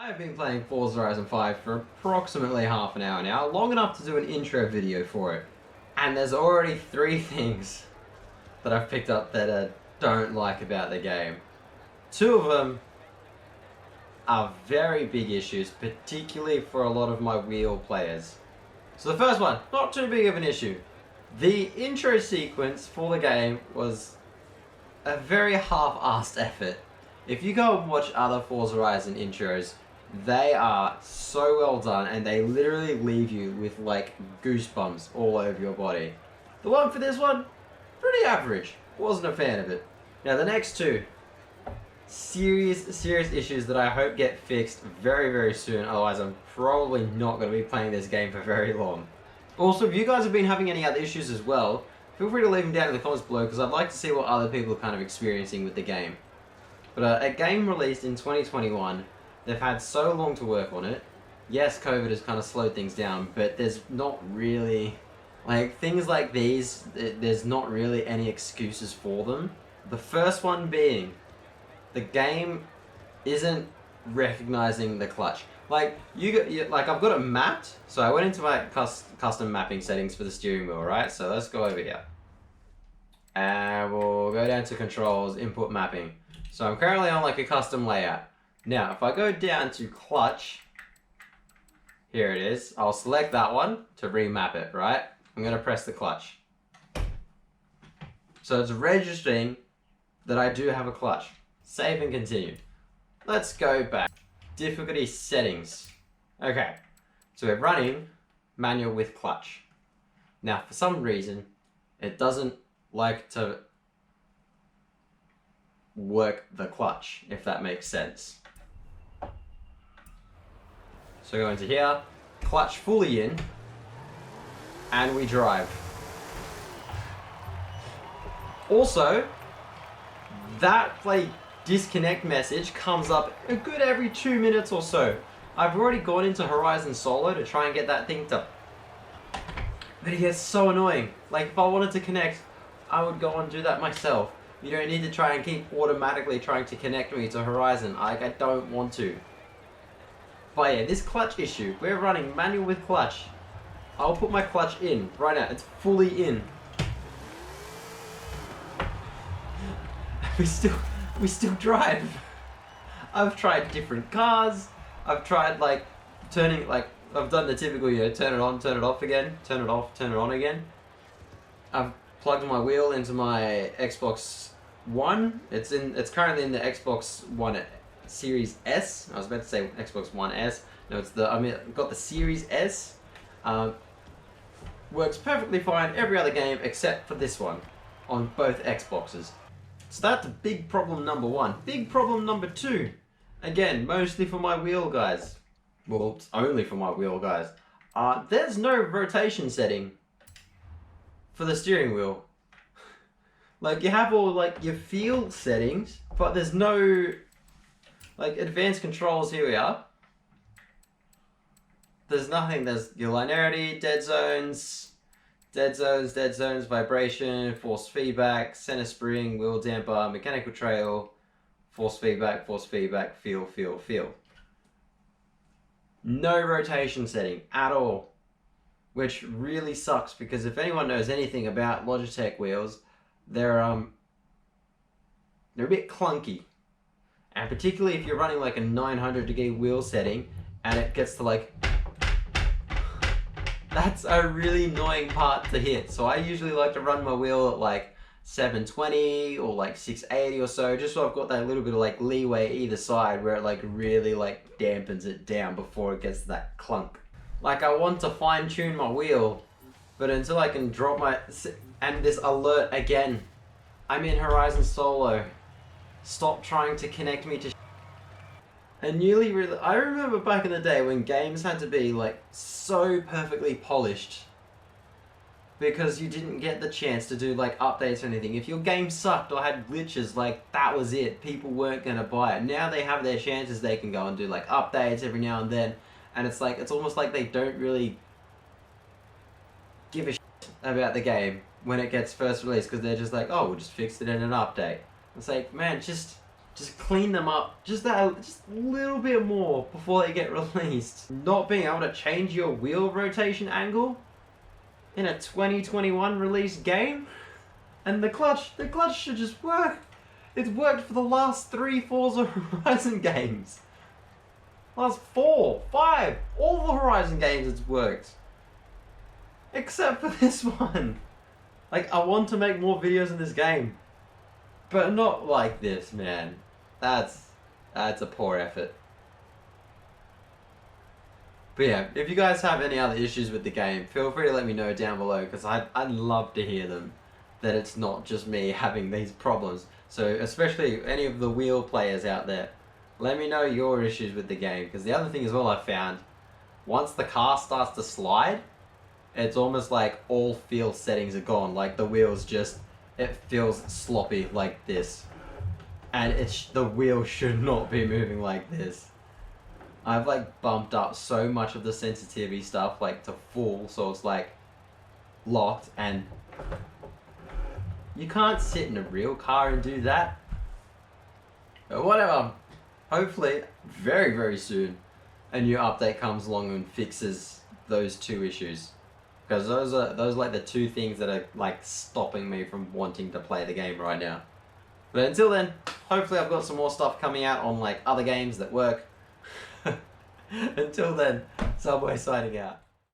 I've been playing Forza Horizon 5 for approximately half an hour now, long enough to do an intro video for it. And there's already 3 things that I've picked up that I don't like about the game. 2 of them are very big issues, particularly for a lot of my wheel players. So the first one, not too big of an issue. The intro sequence for the game was a very half-assed effort. If you go and watch other Forza Horizon intros, they are so well done and they literally leave you with like goosebumps all over your body. The one for this one, pretty average. Wasn't a fan of it. Now the next 2, serious issues that I hope get fixed very soon, otherwise I'm probably not going to be playing this game for very long. Also, if you guys have been having any other issues as well, feel free to leave them down in the comments below because I'd like to see what other people are kind of experiencing with the game. But a game released in 2021, they've had so long to work on it. Yes, COVID has kind of slowed things down, but there's not really, like, things like these, there's not really any excuses for them. The first one being, the game isn't recognizing the clutch. Like, I've got it mapped, so I went into my custom mapping settings for the steering wheel, right? So let's go over here. And we'll go down to controls, input mapping. So I'm currently on like a custom layout. Now, if I go down to clutch, here it is. I'll select that one to remap it, right? I'm going to press the clutch. So it's registering that I do have a clutch. Save and continue. Let's go back. Difficulty settings. Okay, so we're running manual with clutch. Now, for some reason, it doesn't like to work the clutch, if that makes sense. So go into here, clutch fully in, and we drive. Also, that disconnect message comes up a good every 2 minutes or so. I've already gone into Horizon Solo to try and get that thing to... But it gets so annoying. Like, if I wanted to connect, I would go and do that myself. You don't need to try and keep automatically trying to connect me to Horizon. I don't want to. But yeah, this clutch issue. We're running manual with clutch. I'll put my clutch in right now. It's fully in. We still drive. I've tried different cars. I've tried like turning, like I've done the typical, you know, turn it on, turn it off again, turn it off, turn it on again. I've plugged my wheel into my Xbox One. It's currently in the Xbox One Series S. I was about to say Xbox One S. No, I've got the Series S. Works perfectly fine every other game except for this one on both Xboxes. So that's big problem number 1. Big problem number 2. Again, mostly for my wheel guys. Well, it's only for my wheel guys. There's no rotation setting for the steering wheel. Like, you have all like your field settings, but there's no like advanced controls. Here we are. There's nothing. There's your linearity, dead zones, vibration, force feedback, center spring, wheel damper, mechanical trail, force feedback, feel. No rotation setting at all, which really sucks because if anyone knows anything about Logitech wheels, they're a bit clunky, and particularly if you're running like a 900-degree wheel setting and it gets to like, that's a really annoying part to hit. So I usually like to run my wheel at like 720 or like 680 or so, just so I've got that little bit of like leeway either side where it like really like dampens it down before it gets to that clunk. Like, I want to fine tune my wheel, but until I can drop my... And this alert again. I'm in Horizon Solo. Stop trying to connect me to... I remember back in the day when games had to be like so perfectly polished because you didn't get the chance to do like updates or anything. If your game sucked or had glitches, like that was it. People weren't going to buy it. Now they have their chances. They can go and do like updates every now and then. And it's like, it's almost like they don't really give a shit about the game when it gets first released because they're just like, oh, we'll just fix it in an update. It's like, man, just just clean them up just a little bit more before they get released. Not being able to change your wheel rotation angle in a 2021 release game, and the clutch should just work. It's worked for the last 3 Forza Horizon games. Last 4, 5, all the Horizon games it's worked. Except for this one. Like, I want to make more videos in this game, but not like this, man. That's a poor effort. But yeah, if you guys have any other issues with the game, feel free to let me know down below, because I'd love to hear them. That it's not just me having these problems. So especially any of the wheel players out there, let me know your issues with the game. Because the other thing as well I found, once the car starts to slide, it's almost like all feel settings are gone. Like the wheels just, it feels sloppy like this. And the wheel should not be moving like this. I've like bumped up so much of the sensitivity stuff like to full, so it's like locked, and you can't sit in a real car and do that. But whatever. Hopefully, very, very soon, a new update comes along and fixes those 2 issues. Because those are like the 2 things that are like stopping me from wanting to play the game right now. But until then, hopefully I've got some more stuff coming out on like other games that work. Until then, Subway signing out.